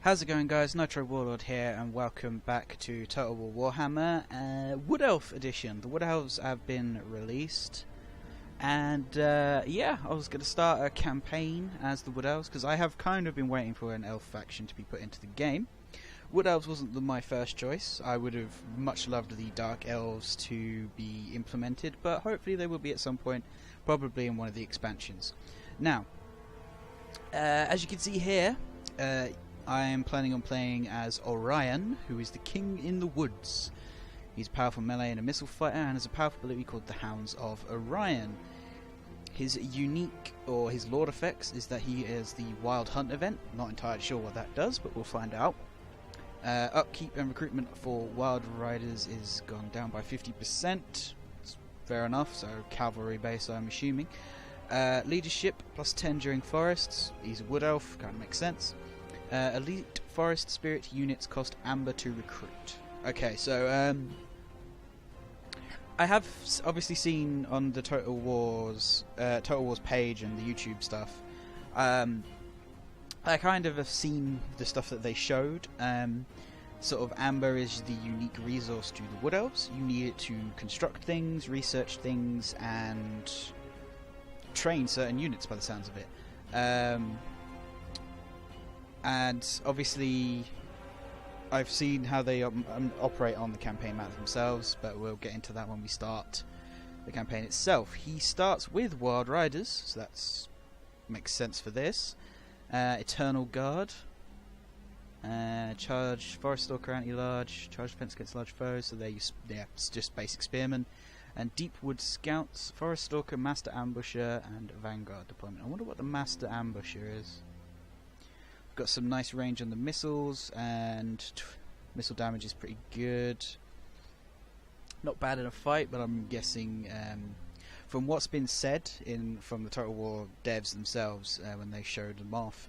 How's it going, guys? Nitro Warlord here, and welcome back to Total War Warhammer Wood Elf Edition. The Wood Elves have been released, and yeah, I was going to start a campaign as the Wood Elves, because I have kind of been waiting for an elf faction to be put into the game. Wood Elves wasn't my first choice. I would have much loved the Dark Elves to be implemented, but hopefully they will be at some point, probably in one of the expansions. Now, as you can see here, I am planning on playing as Orion, who is the King in the Woods. He's a powerful melee and a missile fighter, and has a powerful ability called the Hounds of Orion. His unique, or his Lord effects, is that he is the Wild Hunt event. Not entirely sure what that does, but we'll find out. Upkeep and recruitment for Wild Riders is gone down by 50%. It's fair enough, so cavalry base, I'm assuming. Leadership, plus 10 during forests. He's a Wood Elf, kind of makes sense. Elite Forest Spirit units cost Amber to recruit. Okay, so I have obviously seen on the Total Wars page and the YouTube stuff. I kind of have seen the stuff that they showed. Sort of Amber is the unique resource to the Wood Elves. You need it to construct things, research things, and train certain units, by the sounds of it. And obviously I've seen how they operate on the campaign map themselves, but we'll get into that when we start the campaign itself. He starts with Wild Riders, so that makes sense for this. Eternal Guard, charge Forest Stalker anti-large, charge defense against large foes, so it's just basic spearmen. And Deep Wood Scouts, Forest Stalker, Master Ambusher, and Vanguard deployment. I wonder what the Master Ambusher is. Got some nice range on the missiles, and missile damage is pretty good. Not bad in a fight, but I'm guessing from what's been said from the Total War devs themselves when they showed them off,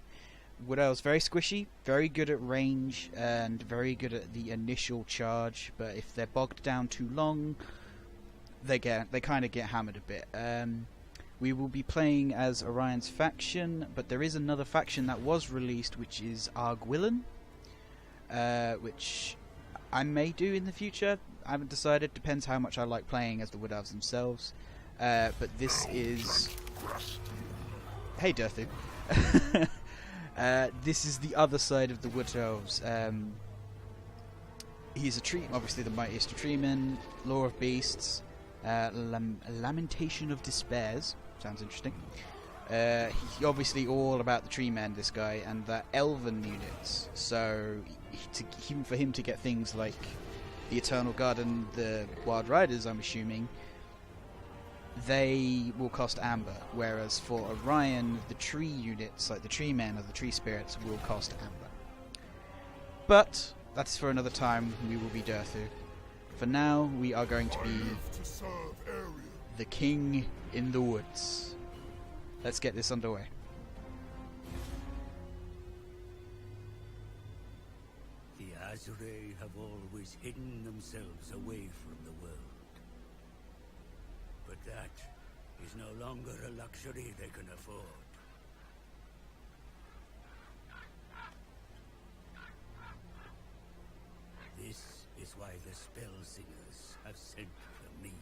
Wood Elves very squishy, very good at range, and very good at the initial charge. But if they're bogged down too long, they kind of get hammered a bit. We will be playing as Orion's faction, but there is another faction that was released, which is Arguillan, which I may do in the future. I haven't decided. Depends how much I like playing as the Wood Elves themselves. But this is... Hey, Durthu. This is the other side of the Wood Elves. He's a tree, obviously the mightiest of treemen, Law of Beasts, Lamentation of Despairs. Sounds interesting. He's obviously all about the tree men, this guy, and the elven units. So for him to get things like the Eternal Guard and the Wild Riders, I'm assuming, they will cost Amber. Whereas for Orion, the tree units, like the tree men or the tree spirits, will cost Amber. But that's for another time. We will be Durthu. For now, we are going to be the King in the Woods. Let's get this underway. The Azure have always hidden themselves away from the world. But that is no longer a luxury they can afford. This is why the spell singers have sent for me.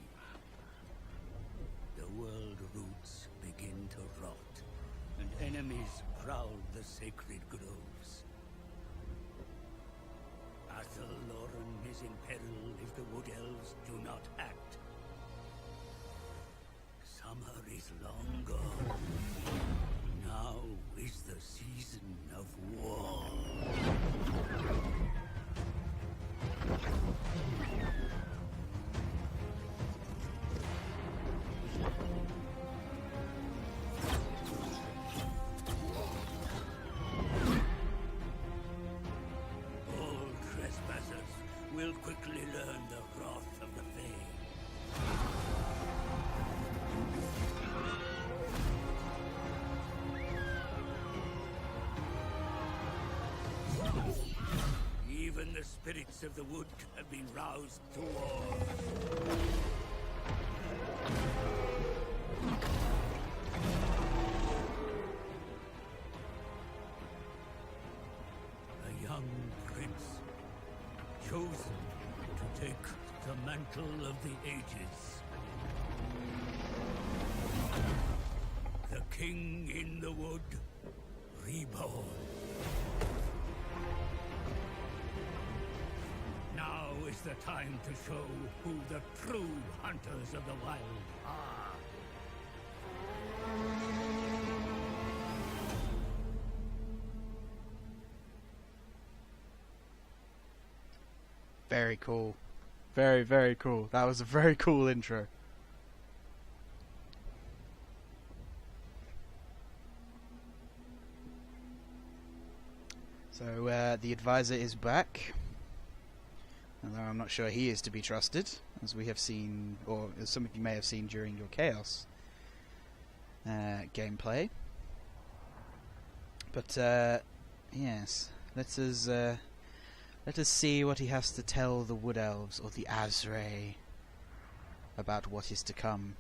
The world roots begin to rot, and enemies prowl the sacred groves. Athelloren is in peril if the Wood Elves do not act. Summer is long gone. Now is the season of war. Will quickly learn the wrath of the Fae. Even the spirits of the wood have been roused to war. A young chosen to take the mantle of the ages. The king in the wood, reborn. Now is the time to show who the true hunters of the wild are. Very cool. Very, very cool. That was a very cool intro. So, the advisor is back. Although I'm not sure he is to be trusted, as we have seen, or as some of you may have seen during your Chaos gameplay. But, yes. Let us see what he has to tell the Wood Elves, or the Azrae, about what is to come.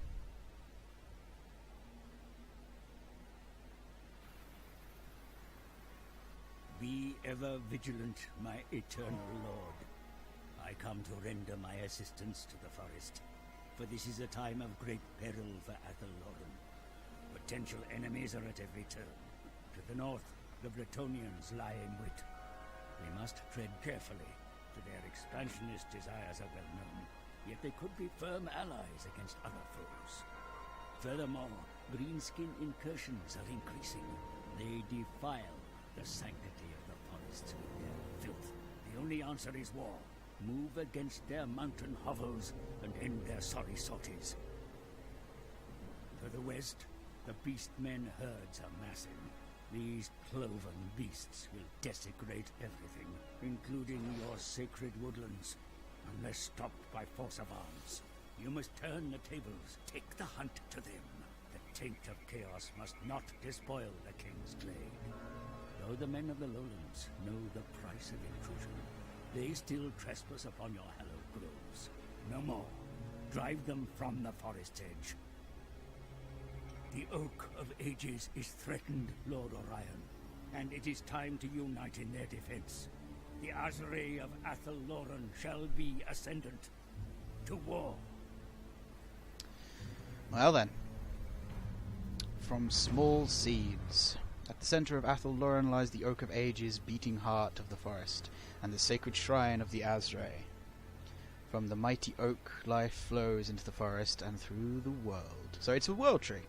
Be ever vigilant, my eternal lord. I come to render my assistance to the forest, for this is a time of great peril for Athelloren. Potential enemies are at every turn. To the north, the Bretonnians lie in wait. We must tread carefully, for their expansionist desires are well known, yet they could be firm allies against other foes. Furthermore, greenskin incursions are increasing. They defile the sanctity of the forests with their filth. The only answer is war. Move against their mountain hovels and end their sorry sorties. To the west, the beastmen herds are massing. These cloven beasts will desecrate everything, including your sacred woodlands, unless stopped by force of arms. You must turn the tables, take the hunt to them. The taint of chaos must not despoil the king's glade. Though the men of the lowlands know the price of intrusion, they still trespass upon your hallowed groves. No more. Drive them from the forest's edge. The Oak of Ages is threatened, Lord Orion, and it is time to unite in their defense. The Azrae of Athelloren shall be ascendant. To war. Well then. From small seeds. At the center of Athelloren lies the Oak of Ages, beating heart of the forest, and the sacred shrine of the Azrae. From the mighty oak, life flows into the forest and through the world. So it's a world tree.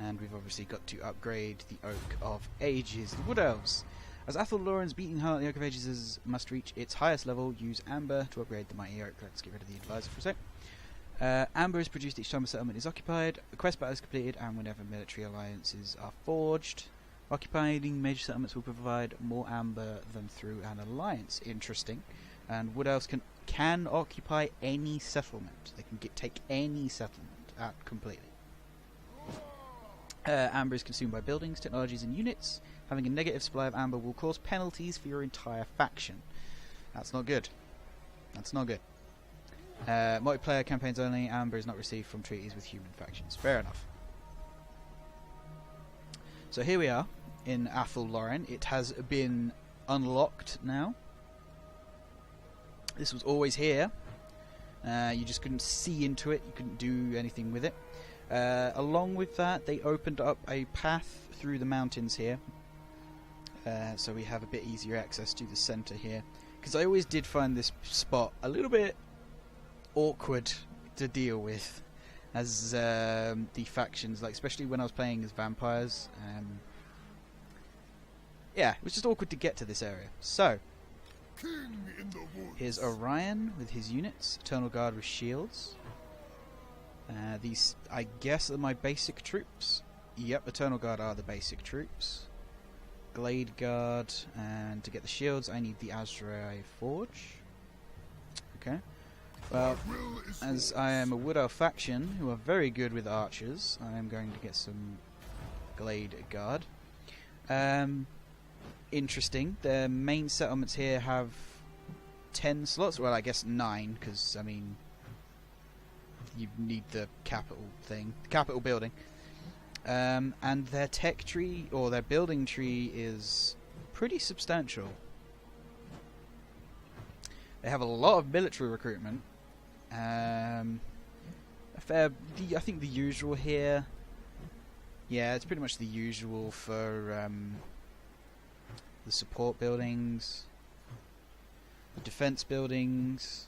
And we've obviously got to upgrade the Oak of Ages, the Wood Elves. As Athelloren's beating heart, the Oak of Ages must reach its highest level. Use Amber to upgrade the mighty oak. Let's get rid of the advisor for a sec. Amber is produced each time a settlement is occupied, a quest battle is completed, and whenever military alliances are forged. Occupying major settlements will provide more amber than through an alliance. Interesting. And Wood Elves can occupy any settlement. They can take any settlement out completely. Amber is consumed by buildings, technologies, and units. Having a negative supply of amber will cause penalties for your entire faction. That's not good. That's not good. Multiplayer campaigns only. Amber is not received from treaties with human factions. Fair enough. So here we are in Athelloren. It has been unlocked now. This was always here. You just couldn't see into it. You couldn't do anything with it. Along with that, they opened up a path through the mountains here. So we have a bit easier access to the centre here. Because I always did find this spot a little bit awkward to deal with. As the factions, like especially when I was playing as vampires. Yeah, it was just awkward to get to this area. So, here's Orion with his units. Eternal Guard with shields. These, I guess, are my basic troops. Yep, Eternal Guard are the basic troops. Glade Guard, and to get the shields I need the Azrae Forge. Okay. Well, as I am a Wood Elf faction who are very good with archers, I am going to get some Glade Guard. Interesting. The main settlements here have 10 slots. Well, I guess 9, because, I mean, you need the capital thing, the capital building. And their tech tree, or their building tree, is pretty substantial. They have a lot of military recruitment. I think the usual here. Yeah, it's pretty much the usual for the support buildings, the defense buildings.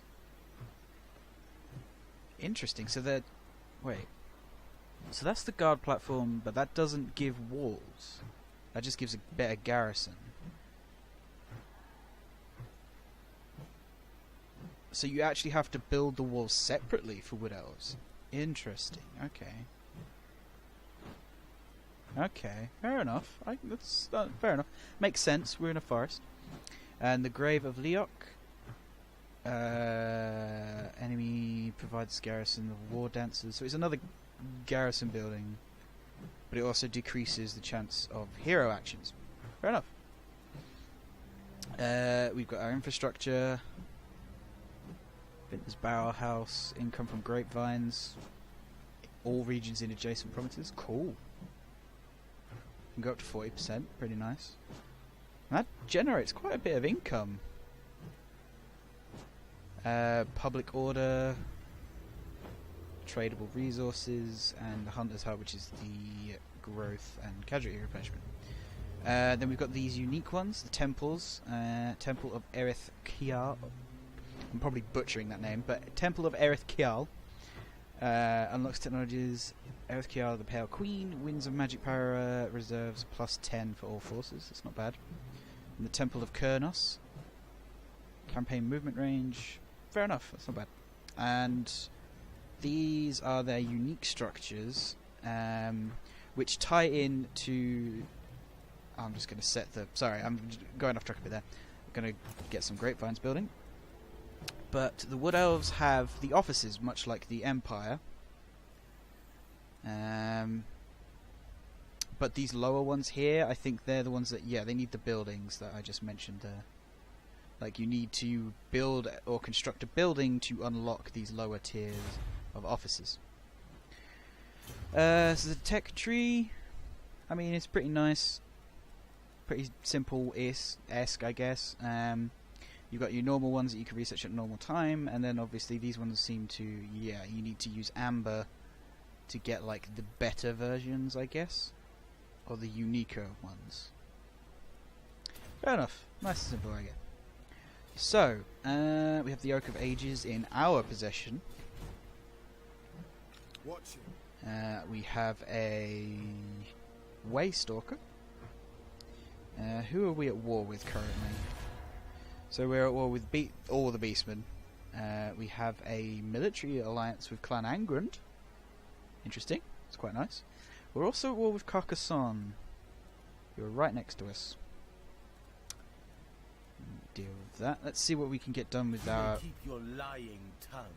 Interesting. So that so that's the guard platform, but that doesn't give walls. That just gives a better garrison. So you actually have to build the walls separately for Wood Elves. Interesting. Okay. Okay. Fair enough. That's fair enough. Makes sense. We're in a forest. And the Grave of Leok. Enemy provides garrison of war dancers. So it's another garrison building, but it also decreases the chance of hero actions. Fair enough. We've got our infrastructure. Vintner's Barrel House, income from grapevines, all regions in adjacent provinces. Cool. Can go up to 40%, pretty nice. That generates quite a bit of income. Public order, tradable resources, and the Hunter's Hub, which is the growth and casualty replenishment. Then we've got these unique ones, the temples. Temple of Erith Kial. I'm probably butchering that name, but Temple of Erith Kial unlocks technologies. Erith Kial, the Pale Queen, Winds of Magic Power reserves +10 for all forces. That's not bad. And the Temple of Kurnos, campaign movement range. Fair enough. That's not bad. And these are their unique structures, which tie in to. I'm just going to set the. Sorry, I'm going off track a bit there. I'm going to get some grapevines building. But the Wood Elves have the offices, much like the Empire. But these lower ones here, I think they're the ones that, yeah, they need the buildings that I just mentioned there. Like, you need to build or construct a building to unlock these lower tiers of offices. So the tech tree, I mean, it's pretty nice. Pretty simple-esque, I guess. You've got your normal ones that you can research at normal time, and then obviously these ones seem to, yeah, you need to use Amber to get, like, the better versions, I guess. Or the uniker ones. Fair enough. Nice and simple, I guess. So, we have the Oak of Ages in our possession. We have a Waystalker. Who are we at war with currently? So we're at war with all the Beastmen. We have a military alliance with Clan Angrand. Interesting. It's quite nice. We're also at war with Carcassonne. You're right next to us. Deal with that. Let's see what we can get done with our... Keep your lying tongue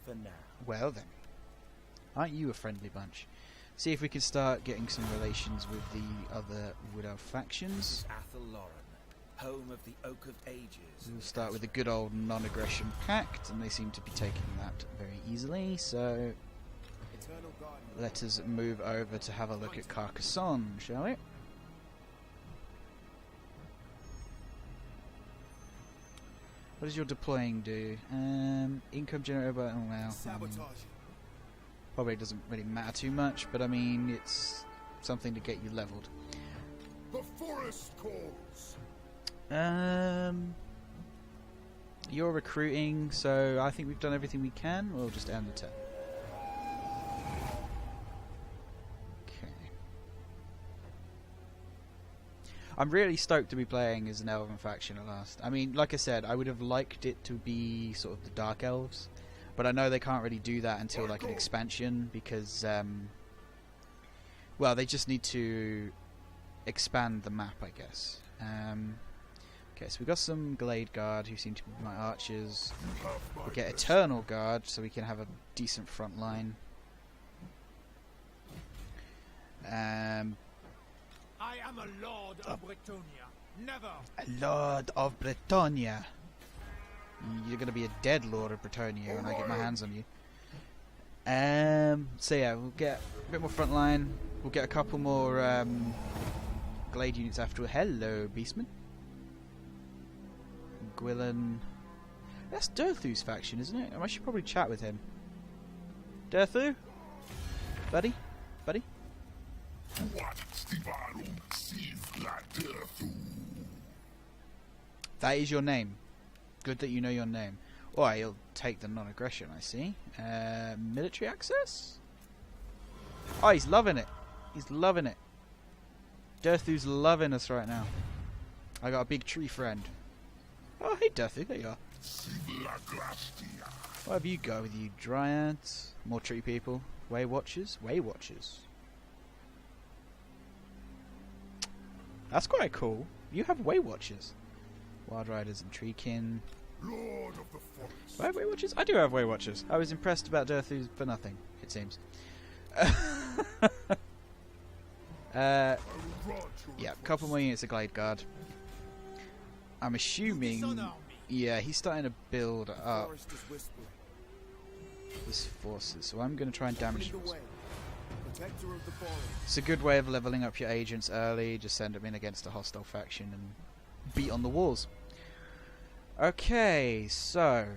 for now. Well then. Aren't you a friendly bunch? See if we can start getting some relations with the other Wood Elf factions. Home of the Oak of Ages. We'll start with the good old non-aggression pact, and they seem to be taking that very easily, so let us move over to have a look at Carcassonne, shall we? What does your deploying do? Income generated by... oh well, probably doesn't really matter too much, but I mean, it's something to get you leveled. The forest calls. You're recruiting, so I think we've done everything we can. We'll just end the turn. Okay. I'm really stoked to be playing as an Elven faction at last. I mean, like I said, I would have liked it to be sort of the Dark Elves, but I know they can't really do that until like an expansion because, well, they just need to expand the map, I guess. Okay, so we've got some Glade Guard who seem to be my archers. We'll get Eternal Guard so we can have a decent front line. I am a Lord of Bretonia. Never! A Lord of Bretonia. You're going to be a dead Lord of Bretonia when I get my hands on you. So yeah, we'll get a bit more front line. We'll get a couple more Glade units after. Hello, Beastmen. Gwilyn. That's Durthu's faction, isn't it? I should probably chat with him. Durthu? Buddy? Buddy? That is your name. Good that you know your name. Oh, he'll take the non-aggression, I see. Military access? Oh, he's loving it. He's loving it. Durthu's loving us right now. I got a big tree friend. Oh, hey Durthu, there you are. What have you got with you? Dryads? More tree people? Way Watchers? Way Watchers. That's quite cool. You have Way Watchers. Wild Riders and Treekin. Lord of the Forest. Do I have Way Watchers? I do have Way Watchers. I was impressed about Durthu for nothing, it seems. Yeah, a couple more units of Glade Guard. I'm assuming... Yeah, he's starting to build up his forces, so I'm going to try and damage them. It's a good way of leveling up your agents early. Just send them in against a hostile faction and beat on the walls. Okay, so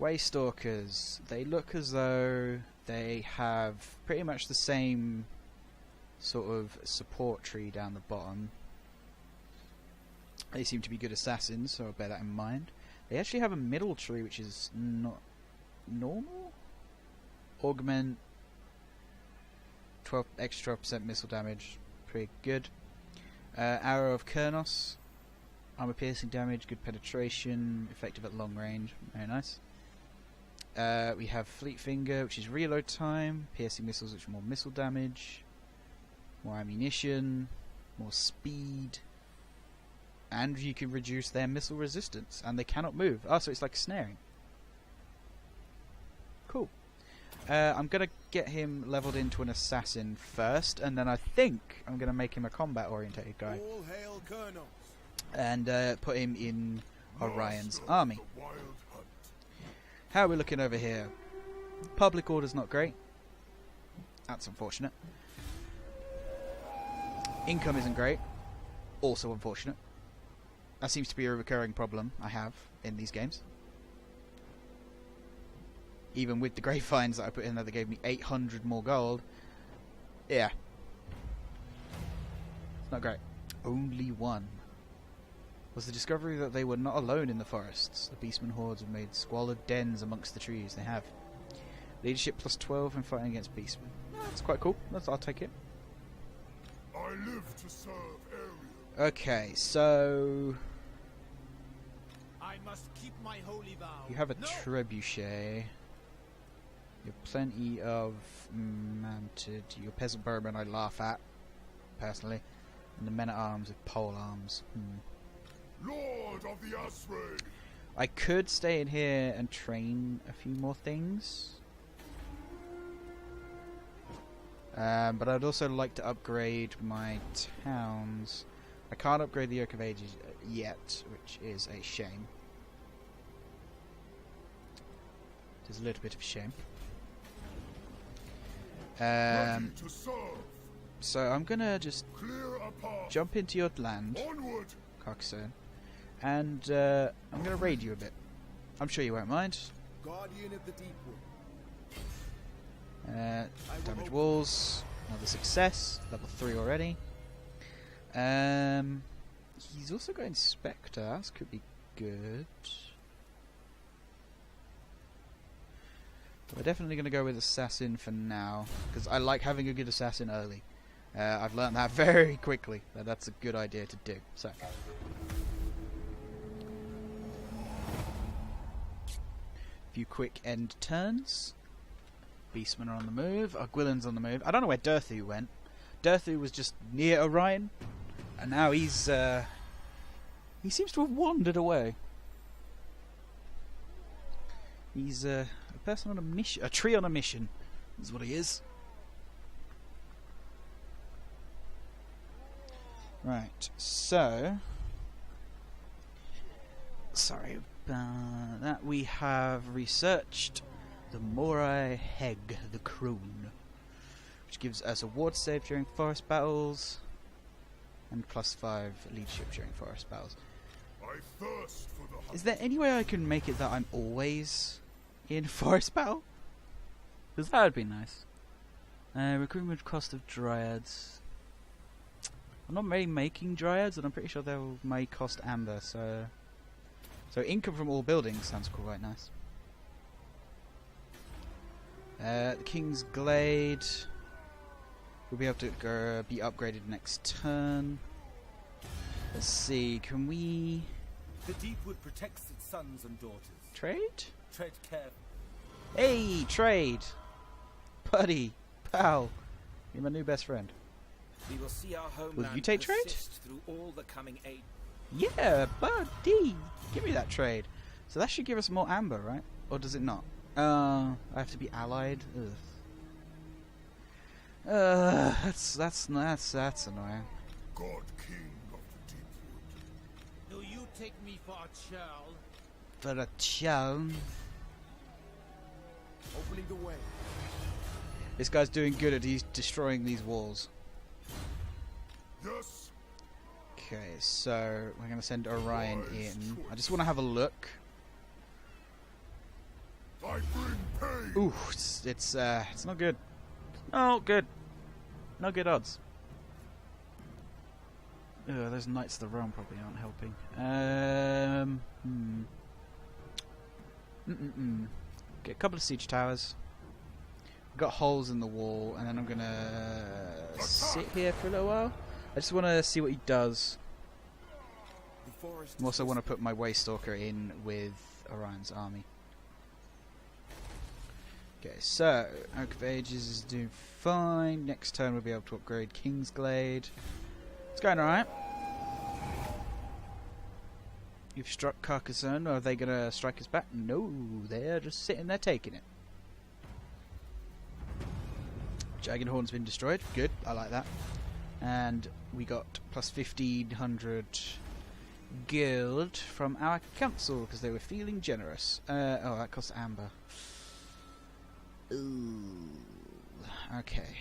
Waystalkers. They look as though they have pretty much the same sort of support tree down the bottom. They seem to be good assassins, so I'll bear that in mind. They actually have a middle tree which is not normal. Augment 12 extra 12% missile damage, pretty good. Arrow of Kurnos, armor piercing damage, good penetration, effective at long range, very nice. We have Fleet Finger, which is reload time, piercing missiles, which are more missile damage, more ammunition, more speed, and you can reduce their missile resistance, and they cannot move. Oh, so it's like snaring. Cool. I'm going to get him leveled into an assassin first, and then I think I'm going to make him a combat-orientated guy. All hail Colonels. And put him in Orion's army. How are we looking over here? Public order's not great. That's unfortunate. Income isn't great. Also unfortunate. That seems to be a recurring problem I have in these games. Even with the great finds that I put in there that gave me 800 more gold. Yeah. It's not great. Only one. Was the discovery that they were not alone in the forests. The beastmen hordes have made squalid dens amongst the trees. They have. Leadership plus 12 and fighting against beastmen. That's quite cool. I'll take it. I live to serve Ariel. Okay, so... I must keep my holy vow. You have a trebuchet. You have plenty of mounted. Your peasant bowmen I laugh at, personally. And the men-at-arms with pole arms. Lord of the Asray. I could stay in here and train a few more things. But I'd also like to upgrade my towns. I can't upgrade the Yoke of Ages yet, which is a shame. It is a little bit of a shame. So I'm gonna just jump into your land, Carcassonne, and I'm gonna raid you a bit. I'm sure you won't mind. Guardian of the Deep Wood. Damage walls, another success, level 3 already. He's also got Inspector, that could be good. We're definitely going to go with Assassin for now, because I like having a good Assassin early. I've learned that very quickly, that's a good idea to do. So, a few quick end turns. Beastmen are on the move. Gwilyn's on the move. I don't know where Durthu went. Durthu was just near Orion, and now he's he seems to have wandered away. He's a person on a mission, a tree on a mission, is what he is. Right, so sorry about that. We have researched the Morai Heg, the Crone, which gives us a ward save during forest battles and +5 leadership during forest battles. I thirst for the hunt. Is there any way I can make it that I'm always in forest battle? Because that would be nice. Recruitment cost of dryads. I'm not really making dryads, and I'm pretty sure they may cost amber. So income from all buildings sounds quite nice. The King's Glade will be able to be upgraded next turn. Let's see, can we The deep wood protects its sons and daughters. trade? Tread carefully. Hey, trade! Buddy, pal, you're my new best friend. We will see our homeland you take trade? persist through all the coming age. Yeah, buddy! Give me that trade. So that should give us more amber, right? Or does it not? I have to be allied? Ugh. That's annoying. God King of the Deep Do you take me for a churl? For a chum. Opening the way. This guy's doing good at destroying these walls. Wood. Yes. Okay, so we're gonna send Orion in. I just want to have a look. I bring pain. Ooh, it's not good. Oh, good. No good odds. Ugh, those Knights of the Realm probably aren't helping. Get a couple of siege towers. We've got holes in the wall, and then I'm gonna sit here for a little while. I just want to see what he does. The forest I also want to put my Waystalker in with Orion's army. Okay, so Oak of Ages is doing fine. Next turn we'll be able to upgrade King's Glade. It's going alright. You've struck Carcassonne. Are they going to strike us back? No, they're just sitting there taking it. Jagged Horn's been destroyed. Good, I like that. And we got plus 1500 guild from our council because they were feeling generous. Oh, that costs amber. Ooh. Okay.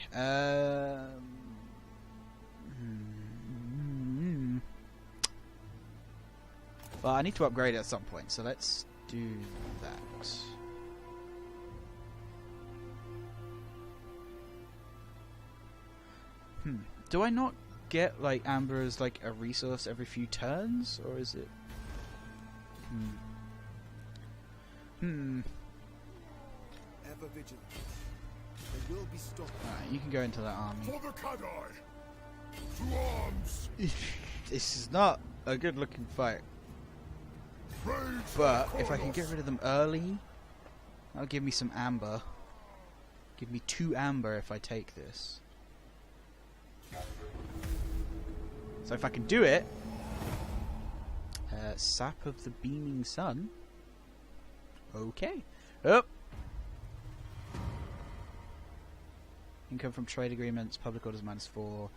Well, I need to upgrade it at some point, so let's do that. Do I not get like amber as like a resource every few turns, or is it? Ever vigilant. They will be stopped. Alright, you can go into that army. For the Kadai. To arms. This is not a good looking fight. Rage But for if I can Kronos. get rid of them early, that'll give me some amber. Give me 2 amber if I take this. So if I can do it, Sap of the Beaming Sun. Okay. Up. Income from trade agreements, public orders -4.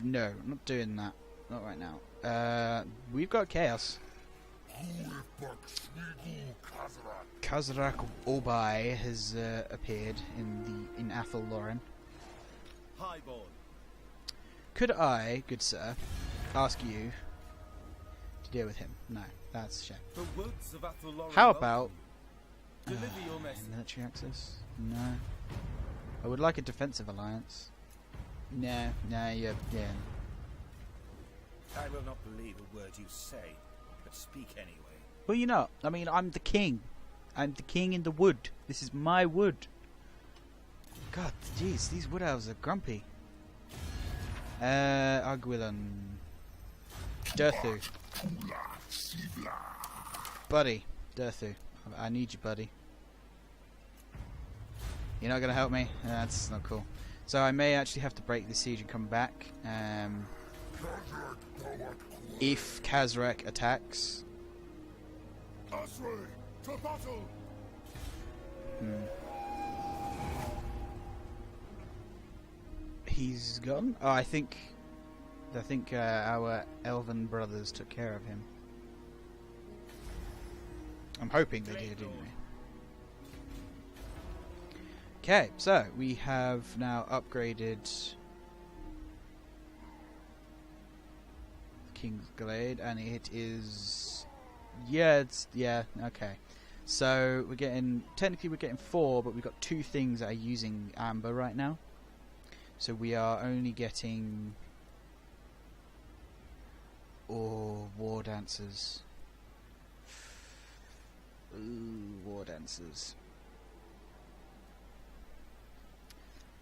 No, I'm not doing that. Not right now. We've got chaos. Kazrak Obai has appeared in Athel Lauren. highborn. Could I, good sir, ask you to deal with him? No, that's a shame. The woods of Athelloren How welcome about you. Deliver your message. military access? No. I would like a defensive alliance. No, yeah. I will not believe a word you say, but speak anyway. Well, you know, I mean, I'm the king. I'm the king in the wood. This is my wood. God, jeez, these wood elves are grumpy. Aguilan. Durthu. Buddy. Durthu. I need you, buddy. You're not going to help me? That's not cool. So I may actually have to break the siege and come back. If Kazrak attacks. Asray, to battle. He's gone? Oh, I think our elven brothers took care of him. I'm hoping they did, anyway. Okay, so we have now upgraded King's Glade, and it is... Yeah, okay. So we're getting... Technically we're getting 4, but we've got 2 things that are using amber right now. So we are only getting... Oh, War Dancers. Ooh, War Dancers.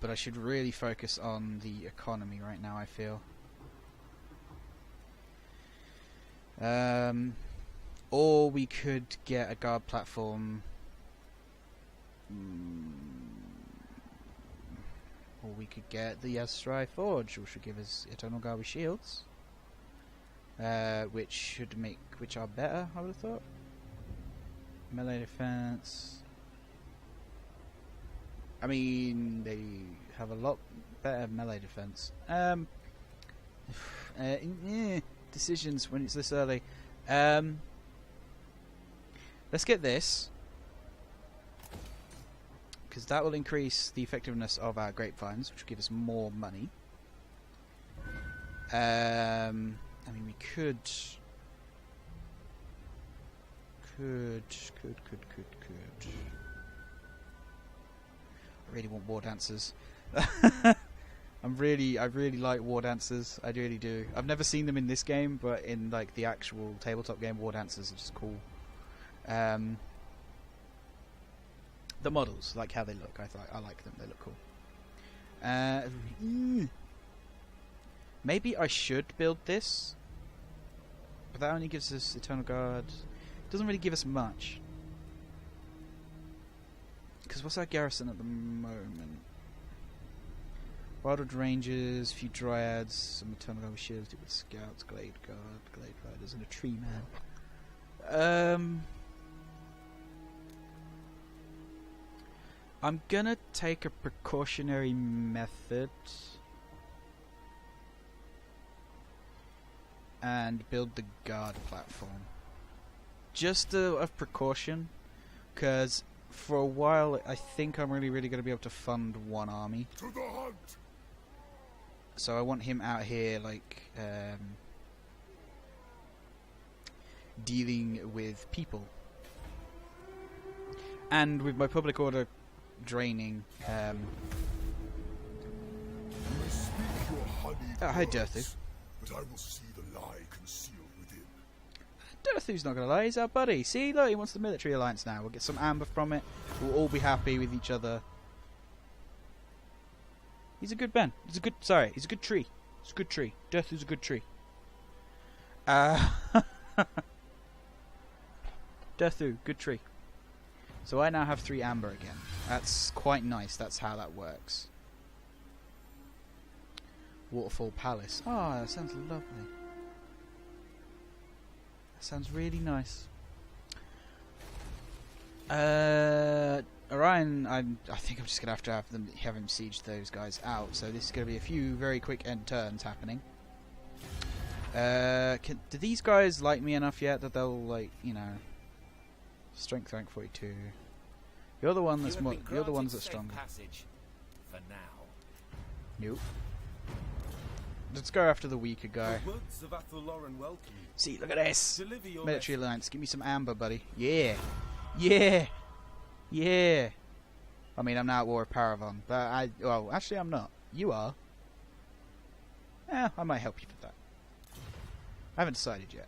But I should really focus on the economy right now, I feel. Or we could get a guard platform. Or we could get the Yasrai Forge, which would give us Eternal Guard with shields. Which are better, I would have thought. Melee defense. I mean, they have a lot better melee defense. Decisions when it's this early. Let's get this, because that will increase the effectiveness of our grapevines, which will give us more money. I mean, we could. I really want War Dancers. I really like War Dancers. I really do. I've never seen them in this game, but in like the actual tabletop game, War Dancers are just cool. The models, like how they look. I like them. They look cool. Maybe I should build this, but that only gives us Eternal Guard. It doesn't really give us much. Because what's our garrison at the moment? Wildwood Rangers, a few Dryads, some Eternal Guard with shields, with Scouts, Glade Guard, Glade Riders, and a Tree Man. I'm gonna take a precautionary method and build the guard platform. Just of precaution, because for a while I think I'm really going to be able to fund one army. To the hunt. So I want him out here, like, dealing with people. And with my public order draining, I speak your honeyed hi words, Durthu. but I will see the lie concealed within. Durthu's not going to lie, he's our buddy. See, look, he wants the military alliance now. We'll get some amber from it. We'll all be happy with each other. He's a good man. He's a good tree. He's a good tree. Durthu's a good tree. Durthu, good tree. So I now have 3 amber again. That's quite nice. That's how that works. Waterfall Palace. Oh, that sounds lovely. That sounds really nice. Orion, I think I'm just gonna have him siege those guys out. So this is gonna be a few very quick end turns happening. Do these guys like me enough yet that they'll, like, you know, strength rank 42. You're the one that's more. You're the ones that's stronger. For now. Nope. Let's go after the weaker guy. See, look at this. Military alliance. Give me some amber, buddy. Yeah. Yeah. Yeah. I mean, I'm now at War of Paravon, but well, actually I'm not. You are. Yeah, I might help you with that. I haven't decided yet.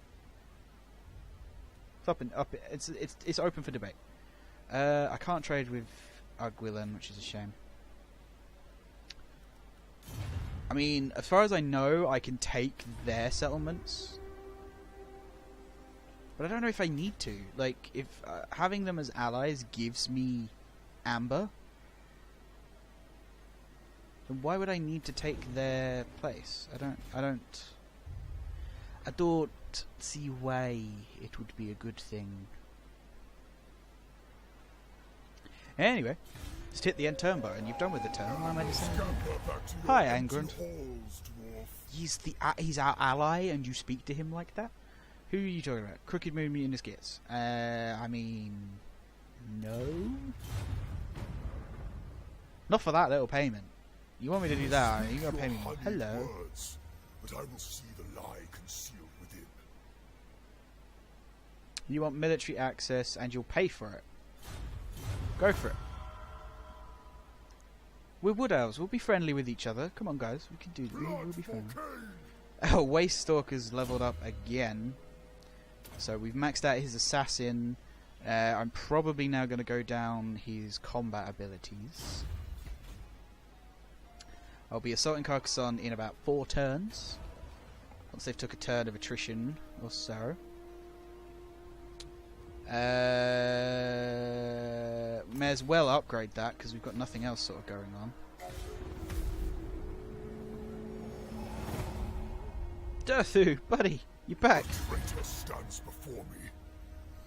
It's open for debate. I can't trade with Ugwillan, which is a shame. I mean, as far as I know, I can take their settlements, but I don't know if I need to. Like, if having them as allies gives me amber, then why would I need to take their place? I don't see why it would be a good thing. Anyway, just hit the end turn button. You've done with the turn. Why am I just saying? Hi, Angrund. He's our ally, and you speak to him like that? Who are you talking about? Crooked Moon Mutant Skits. I mean, no. Not for that little payment. You want me to do that? You gotta pay me more. Hello. But I will see the lie concealed You want military access, and you'll pay for it. Go for it. We're Wood Elves. We'll be friendly with each other. Come on, guys. We can do. We'll be friendly. Oh, Waste Stalker's leveled up again. So we've maxed out his assassin. I'm probably now going to go down his combat abilities. I'll be assaulting Carcassonne in about 4 turns. Once they've took a turn of attrition or so. May as well upgrade that because we've got nothing else sort of going on. Durthu, buddy, you're back. A traitor stands before me.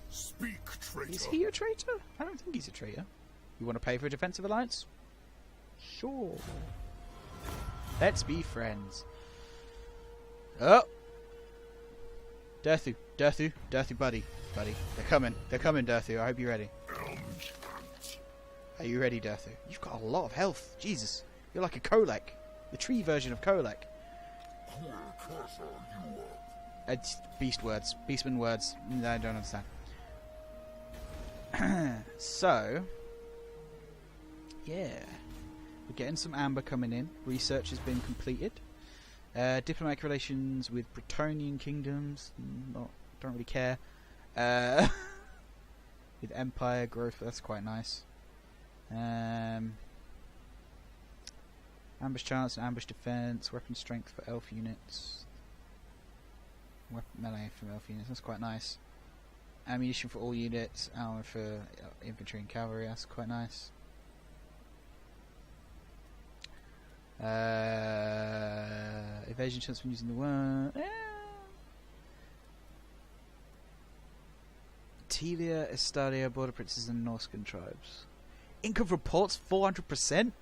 Speak, traitor. Is he a traitor? I don't think he's a traitor. You want to pay for a defensive alliance? Sure. Let's be friends. Oh! Durthu, buddy. They're coming, Durthu. I hope you're ready. Are you ready, Durthu? You've got a lot of health. Jesus. You're like a Kolek. The tree version of Kolek. It's beastman words. No, I don't understand. So, yeah, we're getting some amber coming in. Research has been completed. Diplomatic relations with Bretonnian kingdoms. Don't really care. With empire growth, that's quite nice. Ambush chance and ambush defense. Weapon strength for elf units. Weapon melee from elf units. That's quite nice. Ammunition for all units. Armor for infantry and cavalry. That's quite nice. Evasion chance when using the word. Telia, Estadia, border princes, and Norscan tribes. Income reports 400%.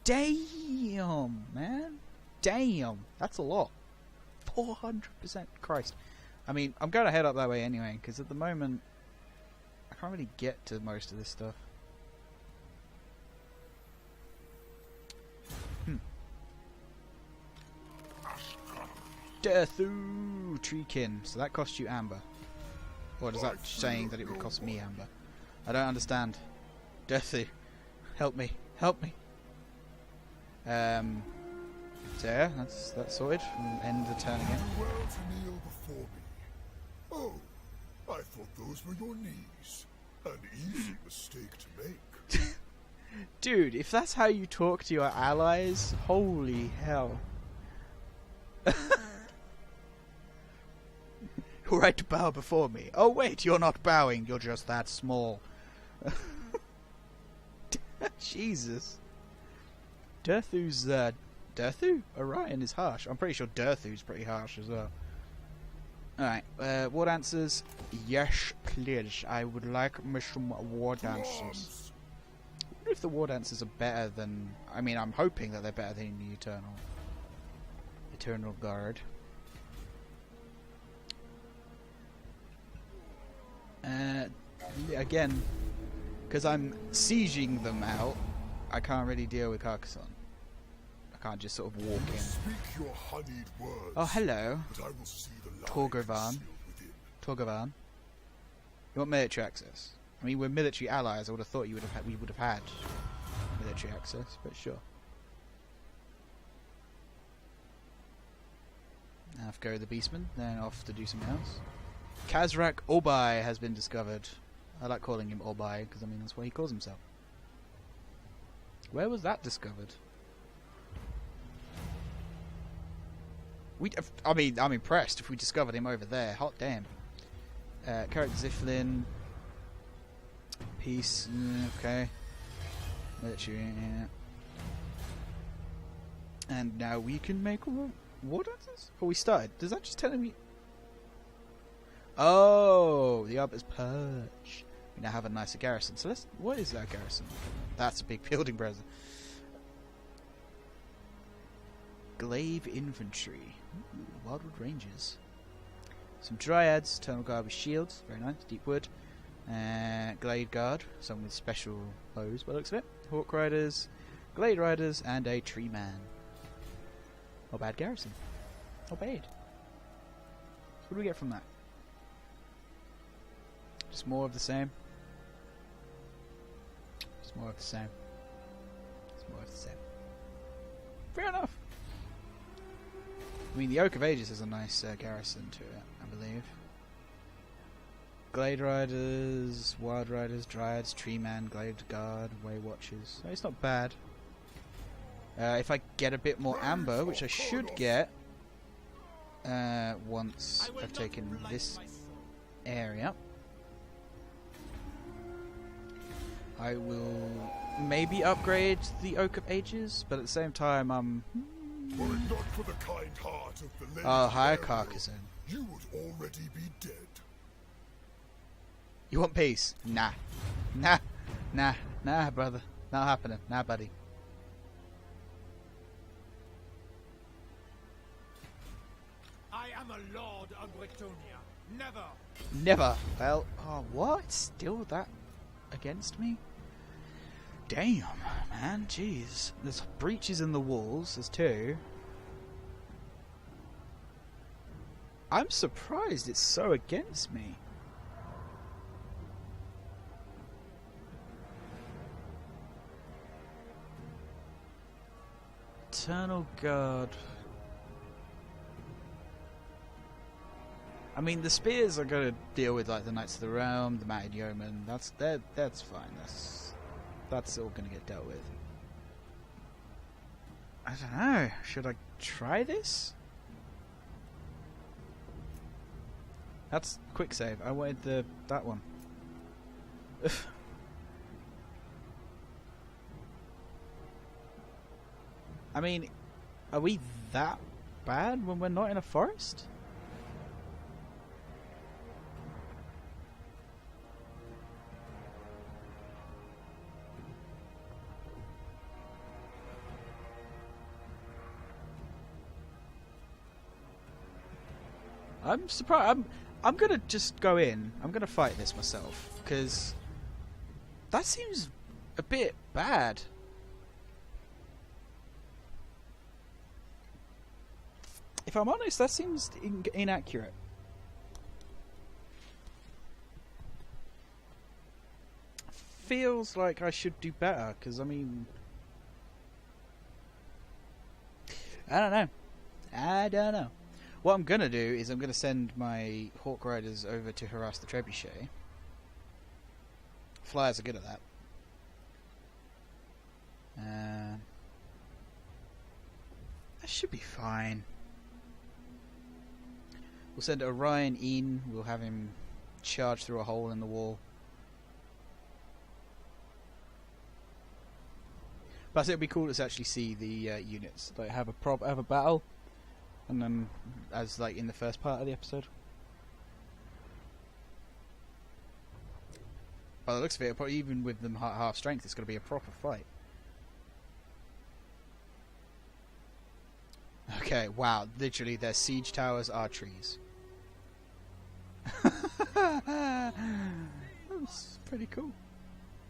Damn, man. Damn, that's a lot. 400%. Christ. I mean, I'm going to head up that way anyway, because at the moment, I can't really get to most of this stuff. Durthu Treekin. So that cost you amber. Or is that saying that it would cost me amber? I don't understand. Durthu, help me. Help me. So yeah, that's sorted. We'll end the turn again. Well to kneel before me. Oh, I thought those were your knees. An easy mistake to make. Dude, if that's how you talk to your allies, holy hell. You're right to bow before me. Oh wait, you're not bowing, you're just that small. Jesus. Durthu's, Durthu? Orion is harsh. I'm pretty sure Durthu's pretty harsh as well. Alright, war dancers. Yes, please. I would like some war dancers. I wonder if the war dancers are better than... I mean, I'm hoping that they're better than the Eternal Guard. Again, because I'm sieging them out, I can't really deal with Carcassonne. I can't just sort of walk in. Speak your honeyed words, Oh, hello. but I will see the lie Torgovan. concealed within. Torgovan. You want military access? I mean, we're military allies. I would have thought we would have had military access, but sure. Now off go the beastmen, then off to do something else. Kazrak Obai has been discovered. I like calling him Obai because I mean that's what he calls himself. Where was that discovered? I mean, I'm impressed if we discovered him over there. Hot damn. Carrot Ziflin. Peace. Okay. Military. Yeah. And now we can make war dancers? Before we started. Does that just tell me? Oh, the Arbiter's Purge. We now have a nicer garrison. So let's. What is that garrison? That's a big building present. Glaive Infantry. Ooh, Wildwood Rangers. Some Dryads, Eternal Guard with shields. Very nice. Deep Wood. Glade Guard. Some with special bows by the looks of it. Hawk Riders. Glade Riders. And a Tree Man. Not bad garrison. Not bad. What do we get from that? Just more of the same. Just more of the same. Just more of the same. Fair enough. I mean, the Oak of Ages has a nice garrison to it, I believe. Glade Riders, Wild Riders, Dryads, Treeman, Glade Guard, Way Watchers. Oh, it's not bad. If I get a bit more amber, which I should get once I've taken this area, I will maybe upgrade the Oak of Ages, but at the same time, Were it not for the kind heart of the lady oh, higher Ariel, Carcasson. you would already be dead. You want peace? Nah. Nah, brother. Not happening. Nah, buddy. I am a lord of Bretonia. Never. Never. Well, oh, what? Still that against me? Damn, man. Jeez. There's breaches in the walls. There's 2. I'm surprised it's so against me. Eternal Guard. I mean, the spears are going to deal with like the Knights of the Realm, the Mounted Yeomen. That's fine. That's all going to get dealt with. I don't know. Should I try this? That's quick save. I wanted that one. I mean, are we that bad when we're not in a forest? I'm surprised. I'm gonna just go in. I'm gonna fight this myself because that seems a bit bad. If I'm honest, that seems inaccurate. Feels like I should do better, because, I mean... I don't know. What I'm going to do is I'm going to send my Hawk Riders over to harass the Trebuchet. Flyers are good at that. That should be fine. We'll send Orion in. We'll have him charge through a hole in the wall. Plus, it'll be cool to actually see the units. Like have a battle, and then as like in the first part of the episode. By the looks of it, probably even with them half strength, it's going to be a proper fight. Okay, wow! Literally, their siege towers are trees. That's pretty cool.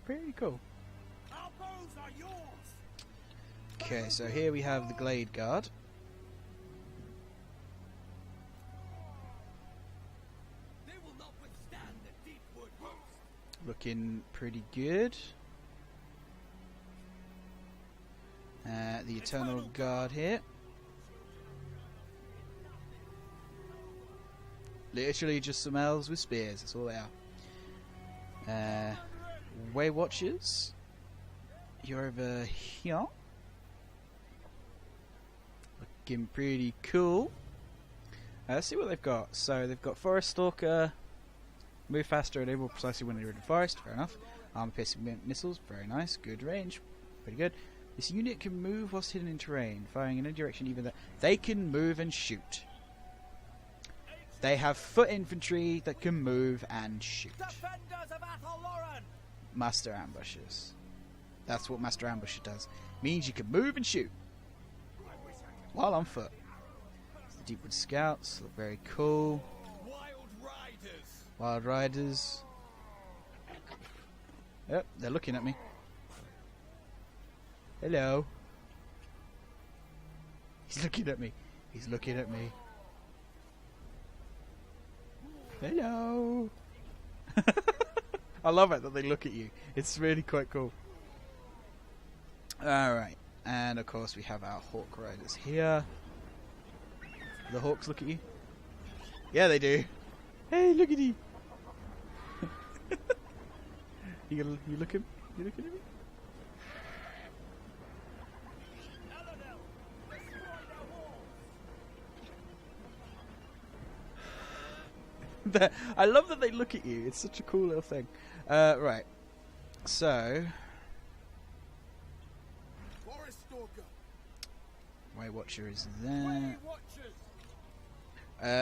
Pretty cool. Our bows are yours. Okay, so here we have the Glade Guard. They will not withstand the deep wood host. Looking pretty good. The Eternal Guard here. Literally just some elves with spears, that's all they are. Way Watchers. You're over here. Looking pretty cool. Let's see what they've got. So they've got Forest Stalker, move faster and able precisely when you're in the forest, fair enough. Armor piercing missiles, very nice, good range, pretty good. This unit can move whilst hidden in terrain, firing in any direction even that they can move and shoot. They have foot infantry that can move and shoot. Defenders of Athelloren. Master Ambushers. That's what Master Ambusher does. Means you can move and shoot while on foot. The Deepwood Scouts look very cool. Wild riders. Wild Riders. Yep, they're looking at me. Hello. He's looking at me. He's looking at me. Hello. I love it that they look at you. It's really quite cool. Alright, and of course we have our Hawk Riders here. The Hawks look at you? Yeah, they do. Hey, look at you. You looking? You looking at me? I love that they look at you. It's such a cool little thing. Right. So, Forest Stalker. my Watcher is there.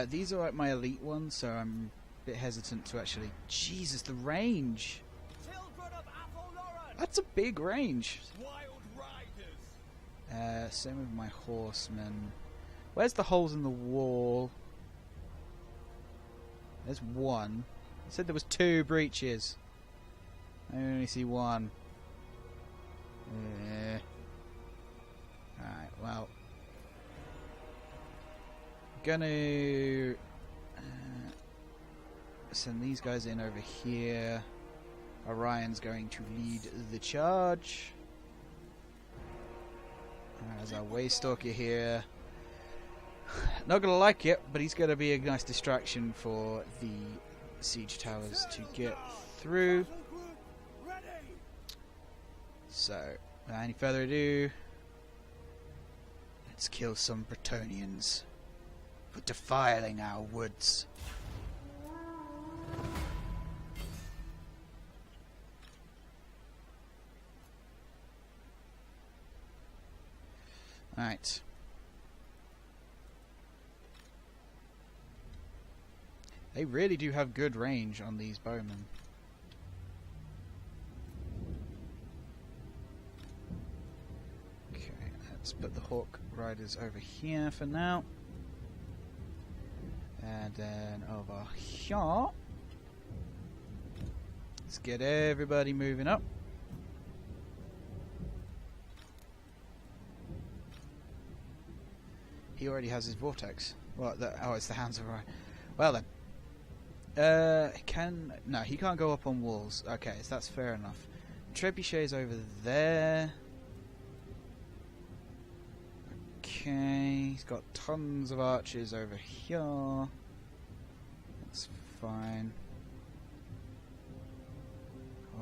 These are like my elite ones, so I'm a bit hesitant to actually. Jesus, the range. That's a big range. Wild riders. Same with my horsemen. Where's the holes in the wall? There's one. I said there was 2 breaches. I only see one. Alright, well. Gonna send these guys in over here. Orion's going to lead the charge. There's our Waystalker here. Not gonna like it, but he's gonna be a nice distraction for the siege towers to get through. So, without any further ado, let's kill some Bretonnians for defiling our woods. Alright. They really do have good range on these bowmen. Okay, let's put the Hawk Riders over here for now. And then over here. Let's get everybody moving up. He already has his vortex. Well, oh, it's the Hands of Orion. Well then. No, he can't go up on walls. Okay, so that's fair enough. Trebuchet's over there. Okay, he's got tons of archers over here. That's fine.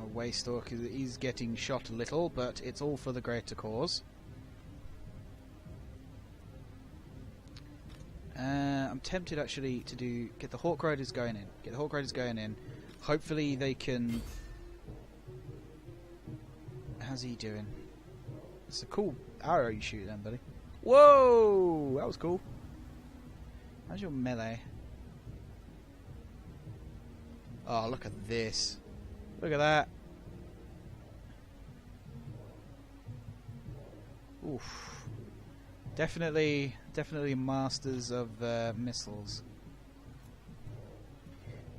Our Waystalker, he's getting shot a little, but it's all for the greater cause. I'm tempted actually to get the Hawk Riders going in. Get the Hawk Riders going in. Hopefully they can. How's he doing? It's a cool arrow you shoot then, buddy. Whoa! That was cool. How's your melee? Oh, look at this. Look at that. Oof. Definitely masters of missiles.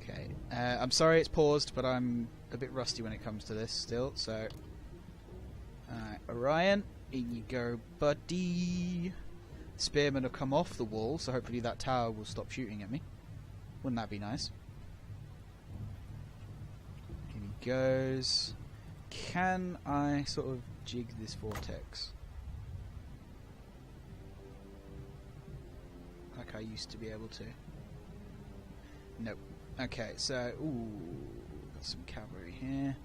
Okay, I'm sorry it's paused, but I'm a bit rusty when it comes to this still, so... Alright, Orion, in you go, buddy. Spearmen have come off the wall, so hopefully that tower will stop shooting at me. Wouldn't that be nice? Here he goes. Can I sort of jig this vortex? Like I used to be able to. Nope. Okay, so ooh, got some cavalry here.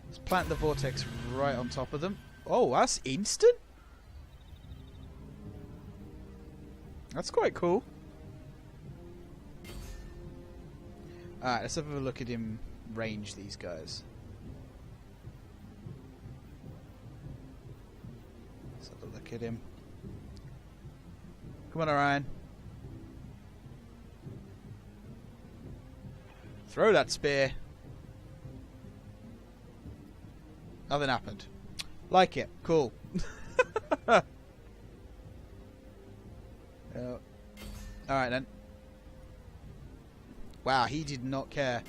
Let's plant the vortex right on top of them. Oh, that's instant. That's quite cool. Alright, let's have a look at him range these guys. Let's have a look at him. Come on, Orion. Throw that spear. Nothing happened. Like it. Cool. Alright then. Wow, he did not care.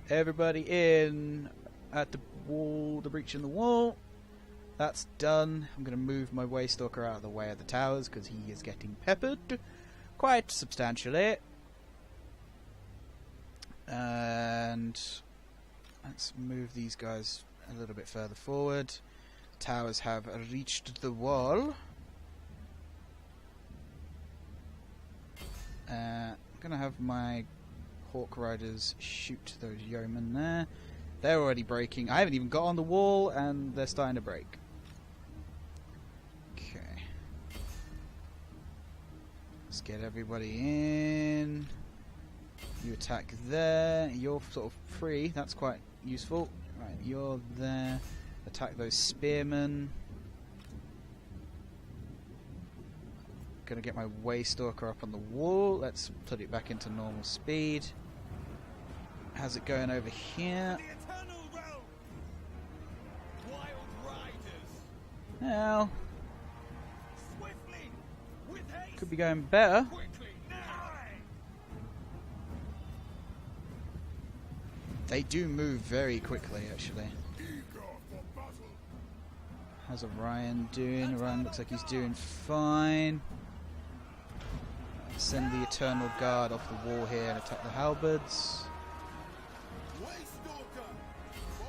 Everybody in at the wall, the breach in the wall. That's done. I'm going to move my Waystalker out of the way of the towers because he is getting peppered quite substantially. And let's move these guys a little bit further forward. Towers have reached the wall. I'm gonna have my Hawk Riders shoot those yeomen there. They're already breaking. I haven't even got on the wall and they're starting to break. Okay. Let's get everybody in. You attack there. You're sort of free. That's quite useful. Right, you're there. Attack those spearmen. Gonna get my Waystalker up on the wall. Let's put it back into normal speed. How's it going over here? Well, could be going better. They do move very quickly, actually. How's Orion doing? Orion looks like he's doing fine. Send the Eternal Guard off the wall here and attack the halberds.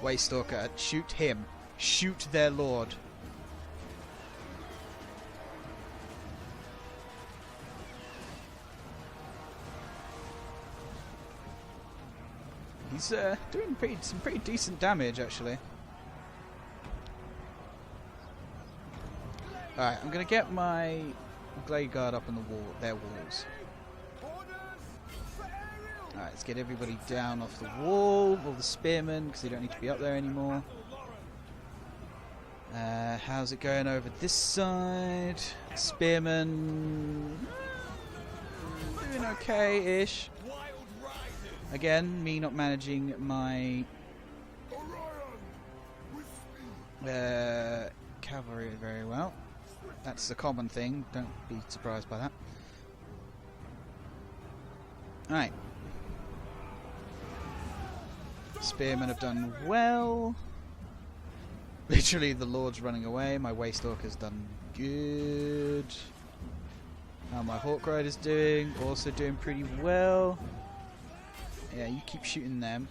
Waystalker, shoot him. Shoot their lord. He's doing some pretty decent damage, actually. Alright, I'm gonna get my Glade Guard up on the wall, their walls. Alright, let's get everybody down off the wall, all the spearmen, because they don't need to be up there anymore. How's it going over this side? Spearmen doing okay-ish. Again, me not managing my cavalry very well. That's a common thing, don't be surprised by that. Alright. Spearmen have done well. Literally the Lord's running away, my Waystalker's done good. How my Hawk Rider's doing, also doing pretty well. Yeah, you keep shooting them.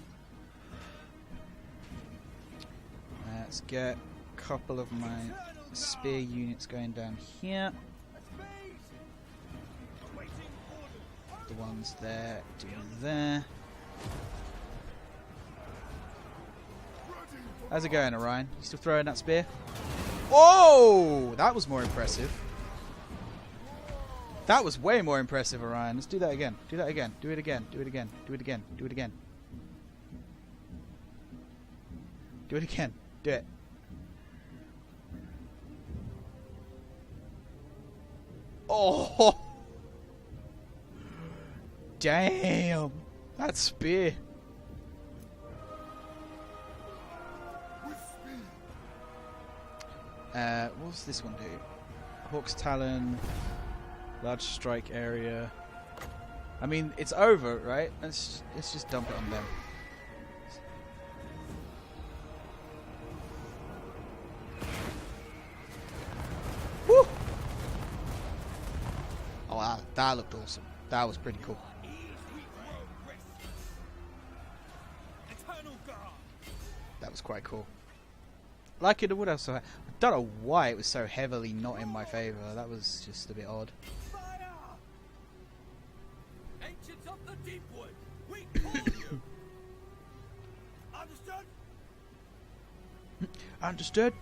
Let's get a couple of my spear units going down here. The ones there, do there. How's it going, Orion? You still throwing that spear? Oh, that was more impressive. That was way more impressive, Orion. Let's do that again. Do that again. Do it again. Do it again. Do it again. Do it again. Do it again. Do it. Oh! Damn! That spear. What's this one do? Hawk's Talon. Large strike area. I mean, it's over, right? Let's just dump it on them. Woo! Oh wow, that looked awesome. That was pretty cool. That was quite cool. Like it, Wood Elves. I don't know why it was so heavily not in my favour. That was just a bit odd. Ancients of the Deepwood, we call you. Understood? Understood.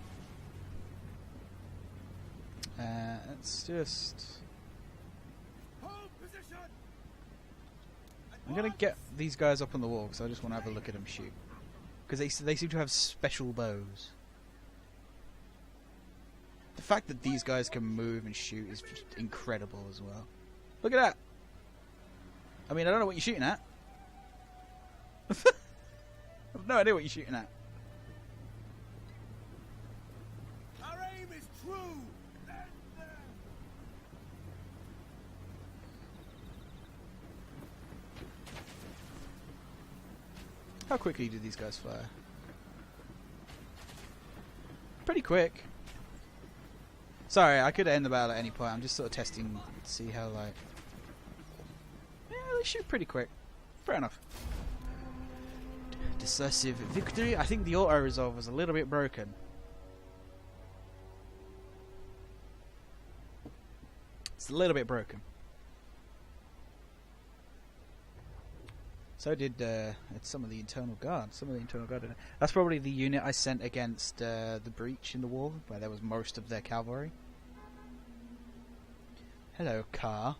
Let's just. Hold position. I'm gonna get these guys up on the wall because I just want to have a look at them shoot. Because they seem to have special bows. The fact that these guys can move and shoot is just incredible as well. Look at that! I mean, I don't know what you're shooting at. I have no idea what you're shooting at. Our aim is true. How quickly do these guys fire? Pretty quick. Sorry, I could end the battle at any point. I'm just sort of testing to see how, like... Yeah, they shoot pretty quick. Fair enough. Decisive victory. I think the auto-resolve was a little bit broken. It's a little bit broken. So did some of the internal guard. That's probably the unit I sent against the breach in the wall, where there was most of their cavalry. Hello, car.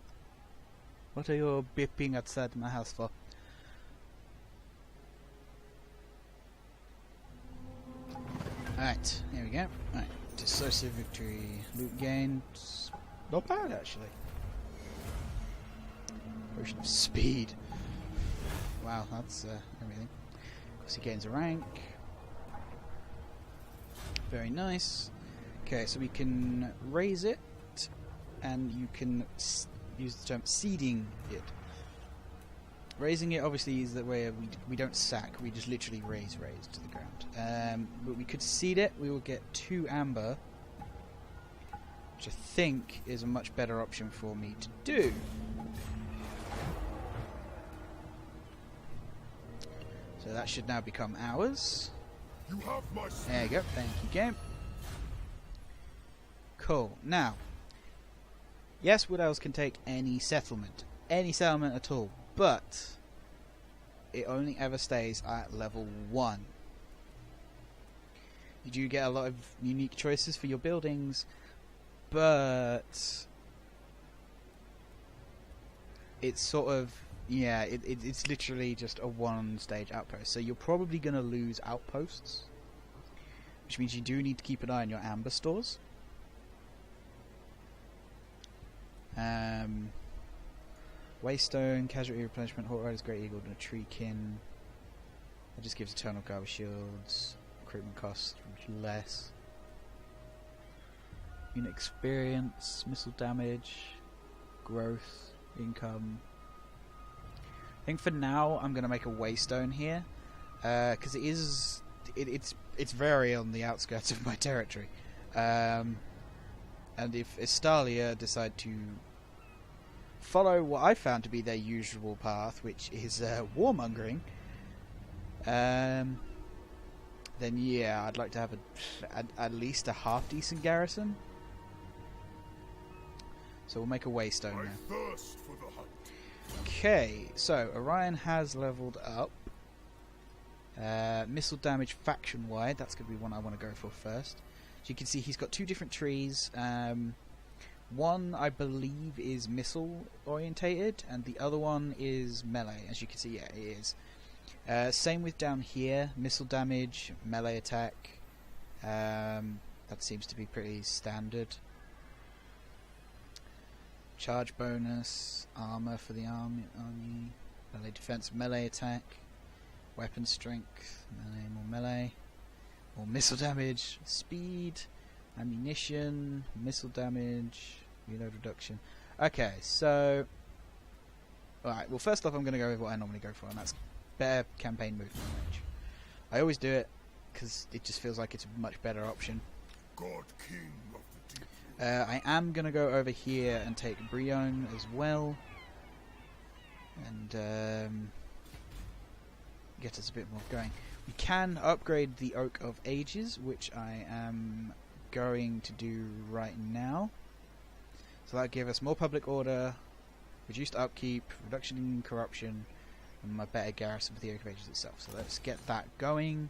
What are you beeping outside my house for? Alright, here we go. Alright, decisive victory. Loot gained. Not bad, actually. Potion of speed. Wow, that's everything. So he gains a rank. Very nice. Okay, so we can raise it, and you can use the term seeding it. Raising it obviously is the way we don't sack, we just literally raise to the ground. But we could seed it, we will get 2 amber, which I think is a much better option for me to do. So that should now become ours. You have my There you go, thank you, game. Cool. Now, yes, Wood Elves can take any settlement at all, but it only ever stays at level 1. You do get a lot of unique choices for your buildings, but it's sort of, yeah, it's literally just a 1-stage outpost. So you're probably going to lose outposts, which means you do need to keep an eye on your amber stores. Waystone, casualty replenishment, Hawk Riders, Great Eagle, and a Treekin. That just gives Eternal Guard shields. Recruitment cost less. Unit experience, missile damage, growth, income. I think for now I'm going to make a Waystone here, because it's very on the outskirts of my territory. And if Estalia decide to follow what I found to be their usual path, which is warmongering, then yeah, I'd like to have at least a half-decent garrison. So we'll make a Waystone now. thirst for the hunt. Okay, so Orion has leveled up. Missile damage faction-wide, that's going to be one I want to go for first. So you can see he's got 2 different trees. One, I believe, is missile orientated, and the other one is melee. As you can see, yeah, it is. Same with down here, missile damage, melee attack. That seems to be pretty standard. Charge bonus, armor for the army, melee defense, melee attack, weapon strength, melee, more missile damage, speed, ammunition, missile damage, reload reduction. Okay, so alright, well first off I'm going to go with what I normally go for, and that's better campaign movement range. I always do it because it just feels like it's a much better option. God King of the Deep. I am going to go over here and take Brion as well, and get us a bit more going. We can upgrade the Oak of Ages, which I am going to do right now. So that'll give us more public order, reduced upkeep, reduction in corruption, and a better garrison for the Oak of Ages itself. So let's get that going.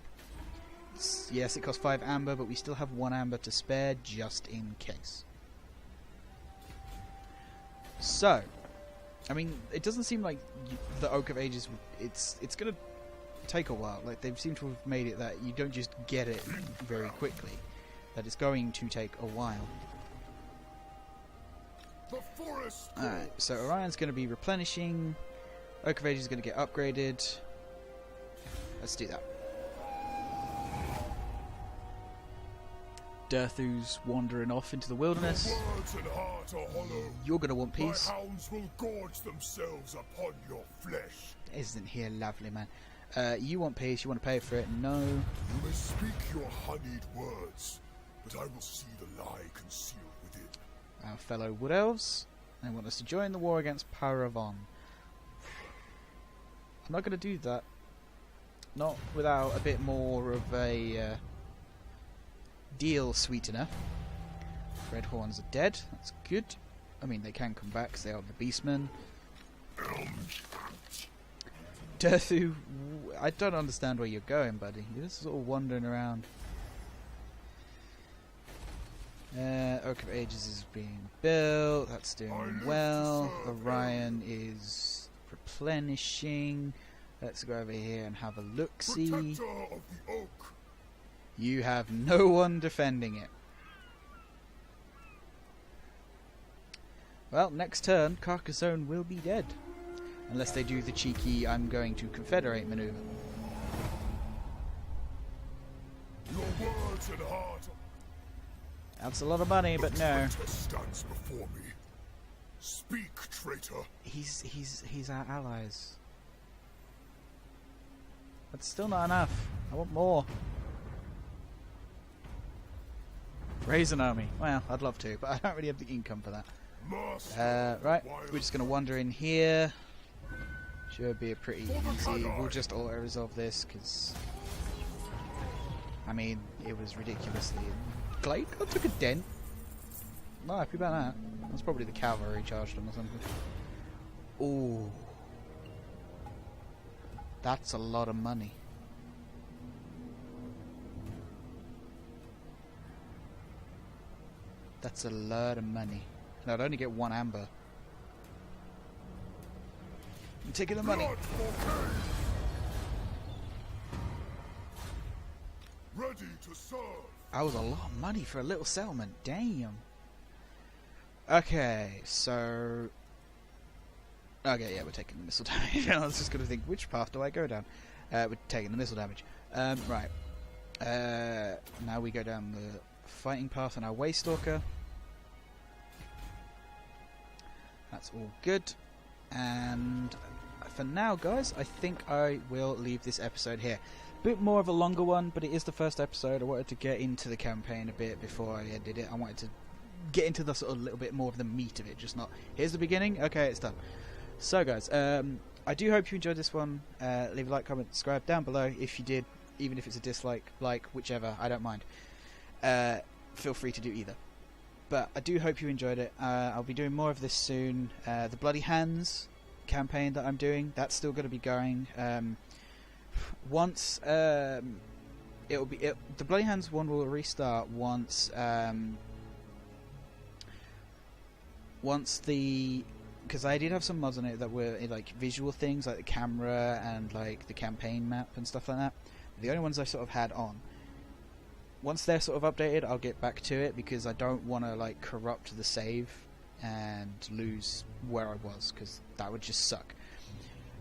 Yes, it costs 5 amber, but we still have 1 amber to spare just in case. So, I mean, it doesn't seem like the Oak of Ages, it's going to take a while. Like, they seem to have made it that you don't just get it very quickly, that it's going to take a while. Alright, so Orion's going to be replenishing, Oak of Ages is going to get upgraded. Let's do that. Durthu's wandering off into the wilderness. Your words and heart are hollow. You're going to want peace. My hounds will gorge themselves upon your flesh. Isn't he lovely, man? You want peace, you want to pay for it. No. You may speak your honeyed words, but I will see the lie concealed within. Our fellow Wood Elves, they want us to join the war against Paravon. I'm not going to do that. not without a bit more of a deal sweetener. Red Horns are dead, that's good. I mean, they can come back because they are the Beastmen. Durthu, I don't understand where you're going, buddy. You're just sort of wandering around. Oak of Ages is being built, that's doing well. Orion is replenishing. Let's go over here and have a look-see. Protector of the oak. You have no one defending it. Well, next turn, Carcassonne will be dead. Unless they do the cheeky, I'm going to confederate maneuver. Your words and heart. That's a lot of money, but no. Winter stands before me. Speak, traitor. He's our allies. That's still not enough. I want more. Raise an army. Well, I'd love to, but I don't really have the income for that. Right, we're just going to wander in here. Should be a pretty easy. We'll just auto-resolve this, because... I mean, it was ridiculously... Glade? I took a dent. Not happy about that. That's probably the cavalry charged them or something. Ooh. That's a lot of money. That's a lot of money. And I'd only get one amber. I'm taking the money. Ready to serve. That was a lot of money for a little settlement. Damn. Okay, so... Okay, yeah, we're taking the missile damage. I was just going to think, which path do I go down? We're taking the missile damage. Right. Now we go down the fighting path on our Waystalker. That's all good. And for now, guys, I think I will leave this episode here. Bit more of a longer one, but it is the first episode. I wanted to get into the campaign a bit before I ended it. I wanted to get into the sort of little bit more of the meat of it, just not, here's the beginning, okay, it's done. So guys, I do hope you enjoyed this one. Leave a like, comment, subscribe down below if you did, even if it's a dislike, like, whichever, I don't mind. Feel free to do either. But I do hope you enjoyed it. I'll be doing more of this soon. The Bloody Hands campaign that I'm doing, that's still going to be going. Once the Bloody Hands one will restart once because I did have some mods on it that were like visual things like the camera and like the campaign map and stuff like that. The only ones I sort of had on. Once they're sort of updated, I'll get back to it because I don't want to like corrupt the save and lose where I was, because that would just suck.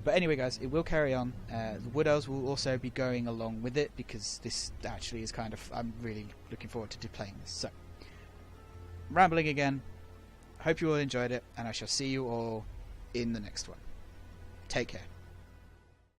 But anyway, guys, it will carry on. The Wood Elves will also be going along with it because this actually is kind of... I'm really looking forward to playing this. So, rambling again. Hope you all enjoyed it, and I shall see you all in the next one. Take care.